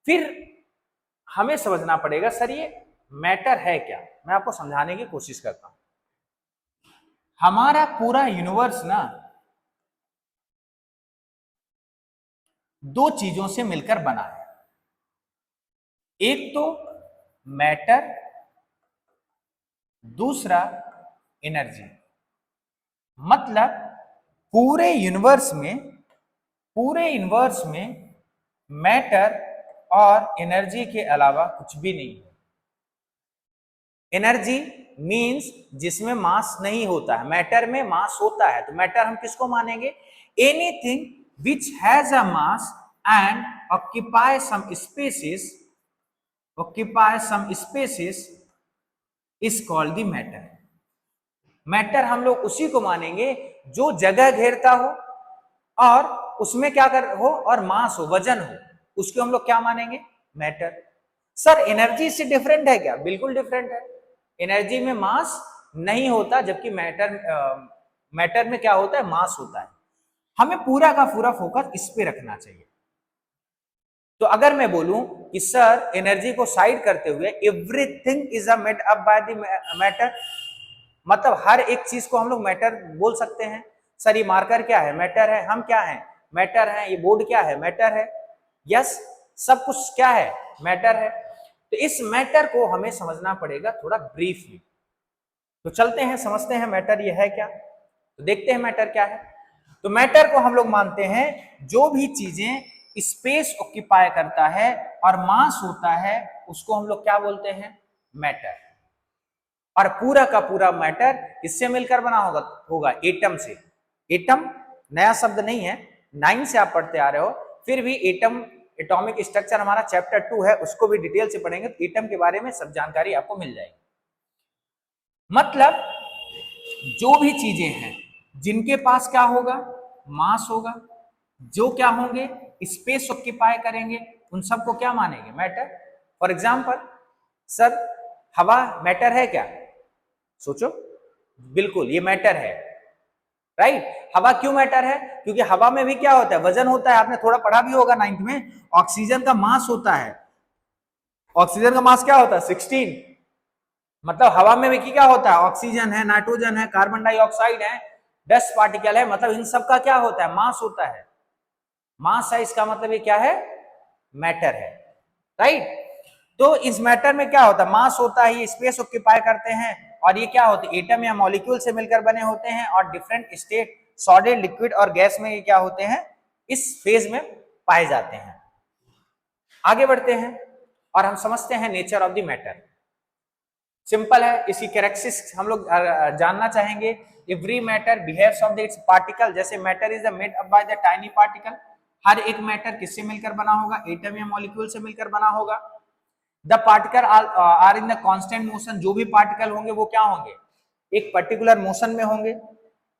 फिर हमें समझना पड़ेगा सर ये मैटर है क्या। मैं आपको समझाने की कोशिश करता हूं। हमारा पूरा यूनिवर्स ना दो चीजों से मिलकर बना है, एक तो मैटर, दूसरा एनर्जी। मतलब पूरे यूनिवर्स में मैटर और एनर्जी के अलावा कुछ भी नहीं है। एनर्जी मींस जिसमें मास नहीं होता है, मैटर में मास होता है। तो मैटर हम किसको मानेंगे? Anything which has a mass and occupy some spaces is called the matter. Matter हम लोग उसी को मानेंगे जो जगह घेरता हो और उसमें क्या कर हो और मास हो, वजन हो, उसको हम लोग क्या मानेंगे? मैटर। सर एनर्जी से डिफरेंट है क्या? बिल्कुल डिफरेंट है। एनर्जी में मास नहीं होता, जबकि मैटर में क्या होता है? मास होता है। हमें पूरा का पूरा फोकस इस पे रखना चाहिए। तो अगर मैं बोलूं कि सर एनर्जी को साइड करते हुए everything is made up by the matter, मतलब हर एक चीज को हम लोग मैटर बोल सकते हैं। सर ये मार्कर क्या है? मैटर है। हम क्या है? मैटर है। ये बोर्ड क्या है? मैटर है। यस, सब कुछ क्या है? मैटर है। तो इस मैटर को हमें समझना पड़ेगा थोड़ा ब्रीफली। तो चलते हैं, समझते हैं मैटर ये है क्या। तो देखते हैं मैटर क्या है। तो मैटर को हम लोग मानते हैं जो भी चीजें स्पेस ऑक्यूपाई करता है और मास होता है, उसको हम लोग क्या बोलते हैं? मैटर। और पूरा का पूरा मैटर किससे मिलकर बना होगा? एटम से। एटम नया शब्द नहीं है, 9 से आप पढ़ते आ रहे हो, फिर भी एटम, एटॉमिक स्ट्रक्चर हमारा चैप्टर 2 है, उसको भी डिटेल से पढ़ेंगे तो एटम के बारे में सब जानकारी आपको मिल जाएगी। मतलब जो भी चीजें हैं जिनके पास क्या होगा? मास होगा, जो क्या होंगे? स्पेस ऑक्यूपाई करेंगे, उन सबको क्या मानेंगे? मैटर। फॉर एग्जाम्पल सर हवा मैटर है क्या? सोचो, बिल्कुल ये मैटर है, राइट। हवा क्यों मैटर है? क्योंकि हवा में भी क्या होता है? वजन होता है। आपने थोड़ा पढ़ा भी होगा 9th में, ऑक्सीजन का मास होता है। ऑक्सीजन का मास क्या होता है? 16। मतलब हवा में भी क्या होता है? ऑक्सीजन है, नाइट्रोजन है, कार्बन डाइऑक्साइड है, डस्ट पार्टिकल है, मतलब इन सब का क्या होता है? मास होता है। मास है, इसका मतलब ये क्या है? मैटर है, राइट। तो इस मैटर में क्या होता है? मास होता है, ये स्पेस ऑक्यूपाई करते हैं, और ये क्या होते हैं? एटम या मॉलिक्यूल से मिलकर बने होते हैं, और डिफरेंट स्टेट, सॉलिड, लिक्विड और गैस में ये क्या होते हैं? इस फेज में पाए जाते हैं। आगे बढ़ते हैं और हम समझते हैं nature of the matter. Simple है, इसकी कैरेक्टरिस्टिक्स हम लोग जानना चाहेंगे। Every matter behaves of its particle. जैसे matter is made up by the tiny particle. हर एक मैटर किससे मिलकर बना होगा? एटम या मॉलिक्यूल से मिलकर बना होगा। The particle are in the constant motion. जो भी पार्टिकल होंगे वो क्या होंगे? एक पर्टिकुलर मोशन में होंगे।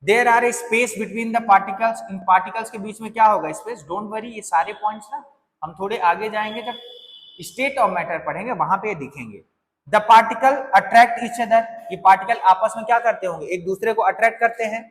There are a space between the particles. इन पार्टिकल्स के बीच में क्या होगा? स्पेस। डोंट वरी, ये सारे पॉइंट्स ना हम थोड़े आगे जाएंगे, जब स्टेट ऑफ मैटर पढ़ेंगे वहां पे दिखेंगे। The particle attract each other. ये पार्टिकल आपस में क्या करते होंगे? एक दूसरे को अट्रैक्ट करते हैं।